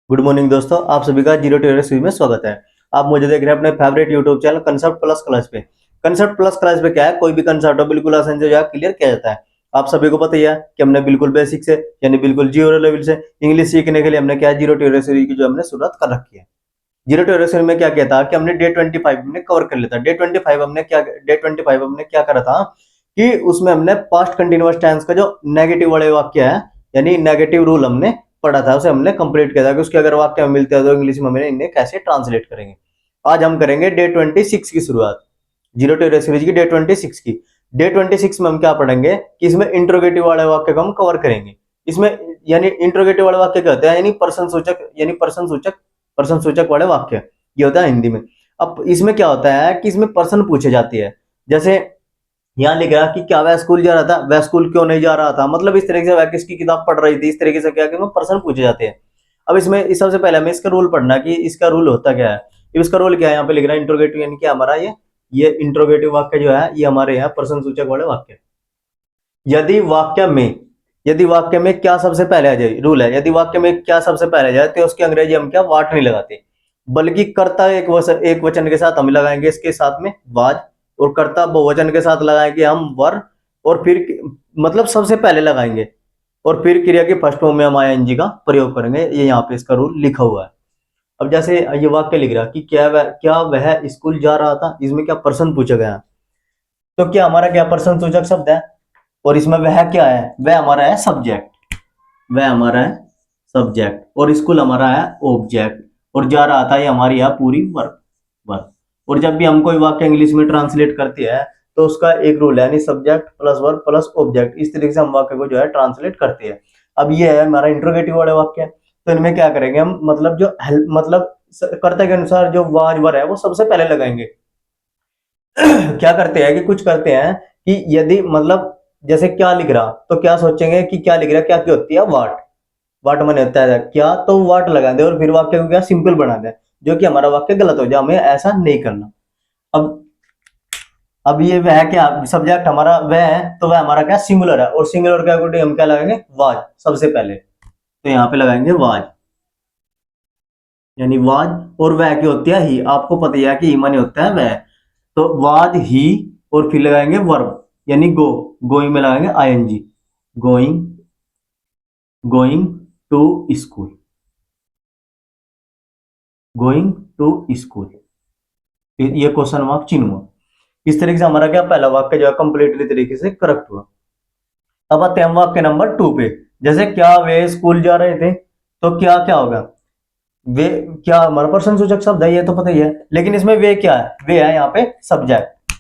Good morning दोस्तों, आप सभी का जीरो टू हीरो में स्वागत है। आप मुझे देख रहे हैं अपने favourite YouTube channel concept plus class पे। कंसेप्ट प्लस क्लास पे क्या है, कोई भी कंसेप्ट हो बिल्कुल आसानी से जो है क्लियर किया जाता है। आप सभी को पता ही है कि हमने बिल्कुल बेसिक से यानी बिल्कुल जीरो लेवल से इंग्लिश सीखने के लिए हमने क्या जीरो टू हीरो सीरीज की जो हमने शुरुआत कर रखी है। जीरो टू हीरो में क्या किया था कि हमने डे 25 हमने कवर कर लिया था। डे 25 हमने क्या करा था कि उसमें हमने पास्ट कंटिन्यूअस टेंस का जो नेगेटिव वाले वाक्य है यानी नेगेटिव रूल हमने पढ़ा था, उसे हमने कंप्लीट किया था कि उसके अगर वाक्य में मिलते हैं तो इंग्लिश में हमने इन्हें कैसे ट्रांसलेट करेंगे। आज हम करेंगे डे 26 की शुरुआत, जीरो टू हीरो सीरीज की डे 26 की। डे 26 में हम क्या पढ़ेंगे कि इसमें इंट्रोगेटिव वाले वाक्य को हम कवर करेंगे। इसमें यानी इंट्रोगेटिव वाले वाक्य क्या होते हैं, यानी पर्सन सूचक वाले वाक्य ये होता है हिंदी में। अब इसमें क्या होता है कि इसमें पर्सन पूछे जाती है। जैसे यहाँ लिख रहा कि क्या वह स्कूल जा रहा था, वह स्कूल क्यों नहीं जा रहा था, मतलब इस तरीके से वह किसकी किताब पढ़ रही थी, इस तरीके से क्या कि पर्सन पूछे जाते हैं। अब इसमें इस सबसे पहले हमें इसका रूल पढ़ना कि इसका रूल होता क्या है। इसका रूल क्या है, यहाँ पे लिख रहा है इंट्रोगेटिव यानी कि हमारा ये इंट्रोगेटिव वाक्य जो है ये हमारे यहाँ पर्सन सूचक वाले वाक्य। यदि वाक्य में यदि वाक्य में क्या सबसे पहले आ जाए, रूल है यदि वाक्य में क्या सबसे पहले आ जाए तो उसकी अंग्रेजी हम क्या वाट नहीं लगाते, बल्कि कर्ता एक वचन के साथ हम लगाएंगे इसके साथ में वाज, और कर्ता बहुवचन के साथ लगाएंगे हम वर, और फिर मतलब सबसे पहले लगाएंगे, और फिर क्रिया के फर्स्ट फॉर्म में हम आईएनजी का प्रयोग करेंगे। ये यहाँ पे इसका रूल लिखा हुआ है। अब जैसे ये वाक्य लिख रहा कि क्या वह स्कूल जा रहा था, इसमें क्या पर्सन पूछा गया, तो क्या हमारा क्या पर्सन सूचक शब्द है, और इसमें वह क्या है, वह हमारा है सब्जेक्ट, वह हमारा है सब्जेक्ट, और स्कूल हमारा है ऑब्जेक्ट, और जा रहा था ये हमारी है पूरी वर्ब वर्ब। और जब भी हम कोई वाक्य इंग्लिश में ट्रांसलेट करते हैं तो उसका एक रूल है यानी subject plus verb plus object, इस तरीके से हम वाक्य को जो है ट्रांसलेट करते हैं। अब ये है हमारा इंट्रोगेटिव वाले वाक्य, तो इनमें क्या करेंगे हम, मतलब जो मतलब कर्ता के अनुसार जो वाज वर है वो सबसे पहले लगाएंगे। क्या करते हैं कि कुछ करते हैं कि यदि मतलब जैसे क्या लिख रहा तो क्या सोचेंगे कि क्या लिख रहा, क्या की होती है वाट, वाट माने होता है क्या, तो वाट लगा दे और फिर वाक्य को क्या सिंपल बना दे, जो कि हमारा वाक्य गलत हो जाए, हमें ऐसा नहीं करना। अब अब ये वह क्या सब्जेक्ट हमारा वह है तो वह हमारा क्या सिंगुलर है, और सिंगुलर के अकॉर्डिंग हम क्या लगाएंगे वाज सबसे पहले, तो यहाँ पे लगाएंगे वाज यानी वाज, और वह की होती है ही, आपको पता ही है कि ही माने होता है वह, तो वाज ही, और फिर लगाएंगे वर्ब यानी गो, गोइंग में लगाएंगे ING, going going to school, going to school, ये क्वेश्चन मार्क चिन्ह हुआ। इस तरीके से हमारा क्या पहला वाक्य जो है कंप्लीटली तरीके से करेक्ट हुआ। अब आते हैं हम वाक्य नंबर 2 पे। जैसे क्या वे स्कूल जा रहे थे, तो क्या क्या होगा, वे क्या हमारा पर्सन सूचक शब्द है ये तो पता ही है, लेकिन इसमें वे क्या है, वे है यहाँ पे सब्जेक्ट।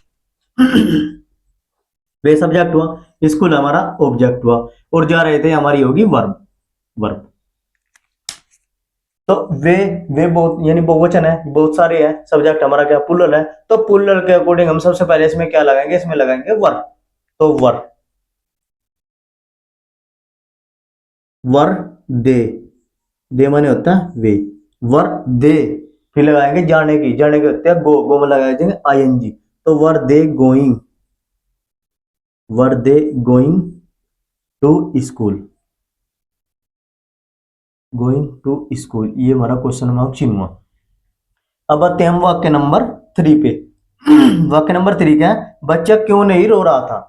वे सब्जेक्ट हुआ, स्कूल हमारा ऑब्जेक्ट हुआ, और जा रहे थे हमारी होगी वर्ब वर्ब। तो वे बहुत यानी बहुवचन है, बहुत सारे हैं, सब्जेक्ट हमारा क्या प्लूरल है, तो प्लूरल के अकॉर्डिंग हम सबसे पहले इसमें क्या लगाएंगे, इसमें लगाएंगे वर, तो वर दे माने होता है वे, वर दे, फिर लगाएंगे जाने की होते हैं गो में लगाएंगे आईएनजी, तो were they going to school, going to school, ये हमारा क्वेश्चन मार्क चिन्ह हुआ। अब आते हैं हम वाक्य नंबर 3 पे। वाक्य नंबर 3 क्या है, बच्चा क्यों नहीं रो रहा था,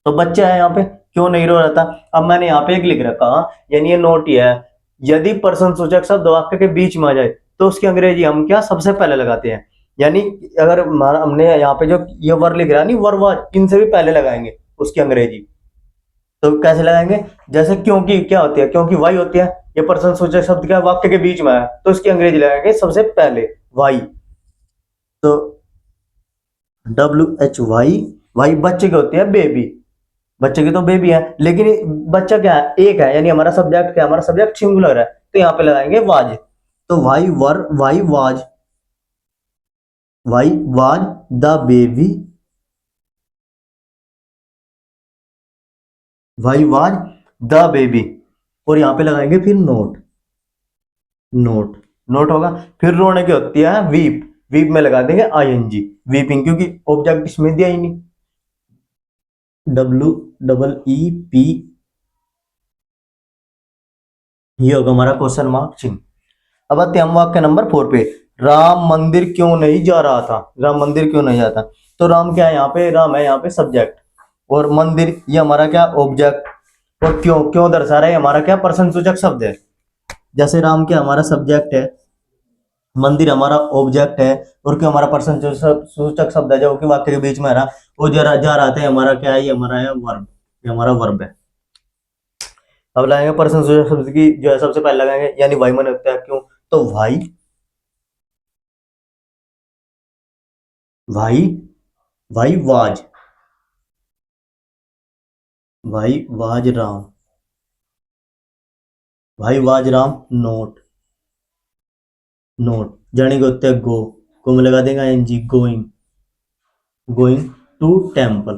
तो बच्चा है यहाँ पे क्यों नहीं रो रहा था। अब मैंने यहाँ पे एक लिख रखा यानी ये नोट ही है, यदि पर्सन सूचक शब्द वाक्य के बीच में आ जाए तो उसकी अंग्रेजी हम क्या सबसे पहले लगाते हैं, यानी अगर हमने यहाँ पे जो ये वर लिख रहा है नहीं, वर वाज इनसे भी पहले लगाएंगे उसकी अंग्रेजी। तो कैसे लगाएंगे, जैसे क्योंकि क्या होती है, क्योंकि वाई होती है, ये पर्सन सूचक शब्द क्या वाक्य के बीच में है तो उसकी अंग्रेजी लगाएंगे सबसे पहले वाई, तो WHY, वाई बच्चे की होती है बेबी, बच्चे की तो बेबी है, लेकिन बच्चा क्या है एक है, यानी हमारा सब्जेक्ट क्या है, हमारा सब्जेक्ट सिंगुलर है, तो यहाँ पे लगाएंगे वाज, तो why was the baby, why was the baby, और यहाँ पे लगाएंगे फिर नोट नोट होगा। फिर रोने की होती है वीप, वीप में लगा देंगे आईएनजी, वीपिंग, क्योंकि ऑब्जेक्ट इसमें दिया ही नहीं, WEEP, ये होगा हमारा क्वेश्चन मार्क चिन्ह। अब आते हैं हम वाक्य नंबर 4 पे। राम मंदिर क्यों नहीं जा रहा था? राम मंदिर क्यों नहीं जाता? तो राम क्या है यहाँ पे? राम है यहाँ पे सब्जेक्ट, और मंदिर ये हमारा क्या? ऑब्जेक्ट। और क्यों क्यों दर्शा रहा है? हमारा क्या? प्रश्न सूचक शब्द है। जैसे राम क्या हमारा सब्जेक्ट है, मंदिर हमारा ऑब्जेक्ट है, और क्यों हमारा प्रश्न सूचक शब्द है जो कि वाक्य के बीच में है ना, वो जरा जा रहा था हमारा क्या है? ये हमारा है वर्ब, ये हमारा वर्ब है। अब लगाएंगे प्रश्न सूचक शब्द की जो है सबसे पहले लगाएंगे, यानी वाई मन होता है क्यों? तो भाई, भाई, भाई वाज, भाई वाज राम, भाई वाज राम नोट, नोट जाने को होता है गो में लगा देगा NG, going, going to temple,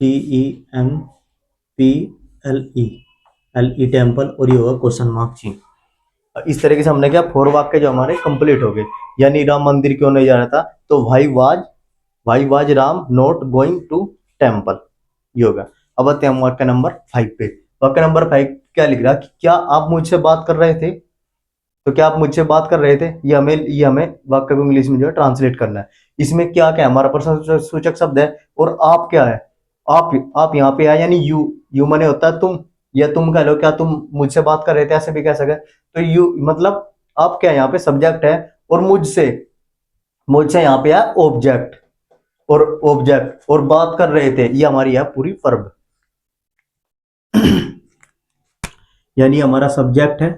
TEMPLE, LE temple, और ये होगा क्वेश्चन मार्क चिन्ह। इस तरीके से हमने क्या 4 वाक्य जो हमारे कंप्लीट हो गए। यानी राम मंदिर क्यों नहीं जा रहा था? तो भाई was Ram not going to temple, ये होगा। अब आते हैं हम वाक्य नंबर 5 पे। वाक्य नंबर 5 क्या लिख रहा है कि क्या आप मुझसे बात कर रहे थे? तो क्या आप मुझसे बात कर रहे थे, ये हमें वाक्य को इंग्लिश में जो है ट्रांसलेट करना है। इसमें क्या क्या है? हमारा प्रश्न सूचक शब्द है, और आप क्या है? आप यहाँ पे आए, यानी यू माने होता है तुम, या तुम कह लो क्या तुम मुझसे बात कर रहे थे, ऐसे भी कह सके। तो यू मतलब आप क्या है? यहाँ पे सब्जेक्ट है, और मुझसे, मुझसे यहाँ पे है ऑब्जेक्ट, और ऑब्जेक्ट और बात कर रहे थे, ये हमारी है पूरी वर्ब। यानी हमारा सब्जेक्ट है,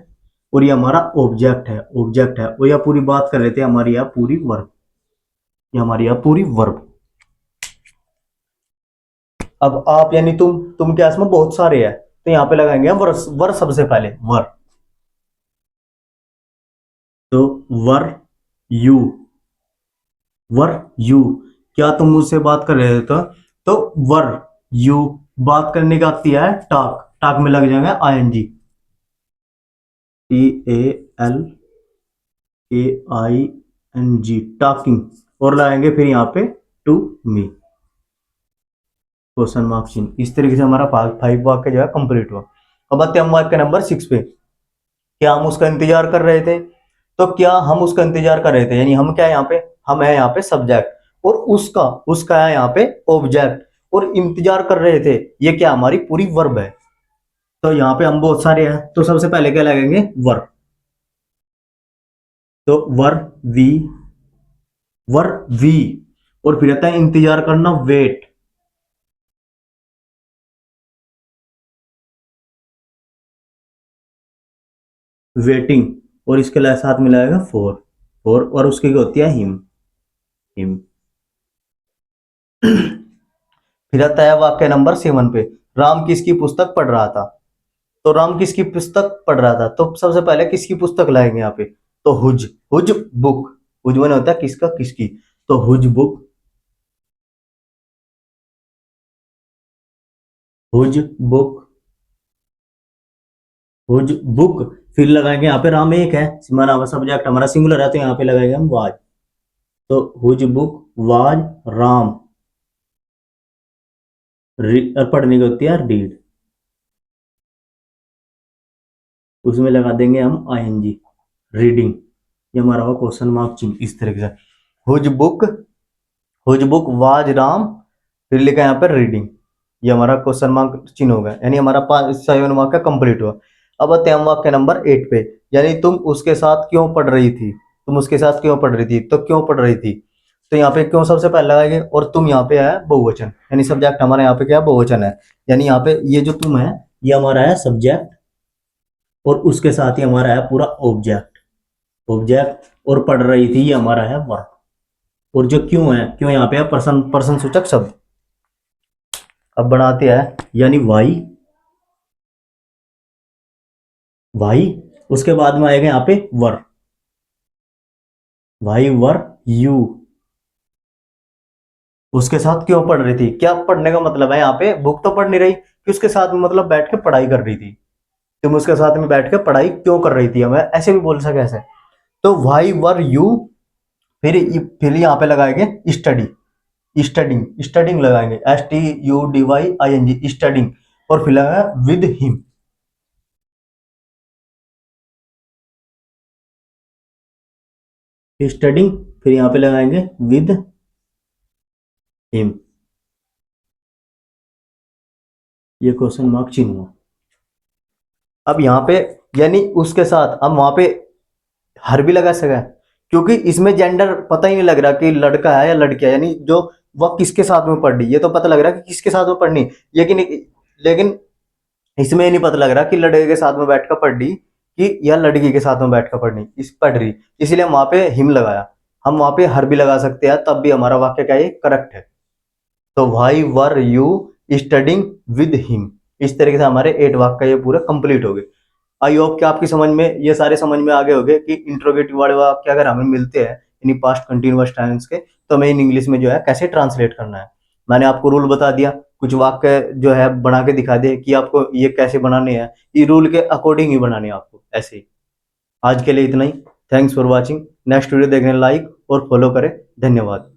और ये हमारा ऑब्जेक्ट है, ऑब्जेक्ट है, और यह पूरी बात कर रहे थे, हमारी यह पूरी वर्ब, ये हमारी यह पूरी वर्ब। अब आप यानी तुम क्या इसमें बहुत सारे हैं, तो यहाँ पे लगाएंगे हम वर, वर सबसे पहले वर। तो वर यू, वर यू, क्या तुम मुझसे बात कर रहे थे? तो वर यू, बात करने का आती है टॉक, टॉक में लग जाएगा ING, TALKING, टॉकिंग, और लगाएंगे फिर यहाँ पे टू मी, क्वेश्चन मार्क चिन्ह। इस तरीके से हमारा 5 वाक्य जो है कंप्लीट हुआ। अब आते हैं हम वाक्य नंबर 6 पे। क्या हम उसका इंतजार कर रहे थे? तो क्या हम उसका इंतजार कर रहे थे, यानी हम क्या है यहाँ पे? हम है यहाँ पे सब्जेक्ट, और उसका उसका है यहाँ पे ऑब्जेक्ट, और इंतजार कर रहे थे, ये क्या हमारी पूरी वर्ब है। तो यहाँ पे हम बहुत सारे हैं, तो सबसे पहले क्या लगेंगे? वर। तो वर वी, वर वी, और फिर आता है इंतजार करना, वेट, वेटिंग, और इसके लिए साथ मिलाएगा फोर, फोर, और उसकी क्या होती है? Him, him. फिर आता है वाक्य नंबर 7 पे। राम किसकी पुस्तक पढ़ रहा था? तो राम किसकी पुस्तक पढ़ रहा था? तो सबसे पहले किसकी पुस्तक लाएंगे यहाँ पे? तो हुज, हुज बुक, हुज मैंने होता है किसका? किसकी। तो whose book, whose book, whose book. फिर लगाएंगे यहाँ पे राम एक है, हमारा सब्जेक्ट हमारा सिंगुलर है, तो यहाँ पे लगाएंगे हम वाज। तो हुज बुक वाज राम, और पढ़ने की होती है रीड, उसमें लगा देंगे हम ING, रीडिंग, ये हमारा हुआ क्वेश्चन मार्क चिन्ह। इस तरीके से whose book, whose book was Ram, फिर लिखा यहाँ पर रीडिंग, ये हमारा क्वेश्चन मार्क चिन्ह होगा, यानी हमारा 7 वाक्य कंप्लीट हुआ। अब आते हैं हम वाक्य नंबर 8 पे। यानी तुम उसके साथ क्यों पढ़ रही थी? तुम उसके साथ क्यों पढ़ रही थी? तो क्यों पढ़ रही थी, तो यहाँ पे क्यों सबसे पहले लगाएंगे, और तुम यहाँ पे है बहुवचन, यानी सब्जेक्ट हमारा यहाँ पे क्या है? बहुवचन है। यानी यहाँ पे ये जो तुम है, ये हमारा है सब्जेक्ट, और उसके साथ ही हमारा है पूरा ऑब्जेक्ट, ऑब्जेक्ट, और पढ़ रही थी ये हमारा है वर्ब, और जो क्यों है, क्यों यहाँ पे है? पर्सन, पर्सन सूचक शब्द। अब बनाते हैं, यानी वाई, वाई, उसके बाद में आएगा यहाँ पे वर, वाई वर यू, उसके साथ क्यों पढ़ रही थी? क्या पढ़ने का मतलब है यहाँ पे? बुक तो पढ़ नहीं रही, कि उसके साथ में मतलब बैठ के पढ़ाई कर रही थी। तुम उसके साथ में बैठ के पढ़ाई क्यों कर रही थी, हमें ऐसे भी बोल सके ऐसे। तो वाई वर यू, फिर यहाँ पे लगाएंगे स्टडी, स्टडिंग, स्टडिंग लगाएंगे, STUDYING, स्टडिंग, और फिर लगाएगा विद हिम, स्टडिंग, फिर यहाँ पे लगाएंगे विद हिम, ये क्वेश्चन मार्क चिन्ह हुआ। अब यहाँ पे यानी उसके साथ हम वहां पे हर भी लगा सका है, क्योंकि इसमें जेंडर पता ही नहीं लग रहा कि लड़का है या लड़की है, यानी जो वह किसके साथ में पढ़ रही, ये तो पता लग रहा है कि किसके साथ में पढ़नी, लेकिन लेकिन इसमें ये नहीं पता लग रहा कि लड़के के साथ में बैठ कर पढ़ रही कि या लड़की के साथ में बैठ कर पढ़नी इस पढ़ रही, इसलिए हम वहां पे हिम लगाया। हम वहां पे हर भी लगा सकते हैं, तब भी हमारा वाक्य क्या है, करेक्ट है। तो why were you studying with him, इस तरीके से हमारे 8 वाक्य ये पूरे कंप्लीट हो गए। आई होप कि आपकी समझ में ये सारे समझ में आगे हो गए कि इंट्रोगेटिव वाले वाक्य अगर हमें मिलते हैं यानी पास्ट कंटिन्यूअस टेंस के, तो हमें इन इंग्लिश में जो है कैसे ट्रांसलेट करना है। मैंने आपको रूल बता दिया, कुछ वाक्य जो है बना के दिखा दे कि आपको ये कैसे बनाने हैं, ये रूल के अकॉर्डिंग ही बनाने हैं आपको ऐसे ही। आज के लिए इतना ही। Thanks for watching. Next video देखने लाइक और फॉलो करें। धन्यवाद।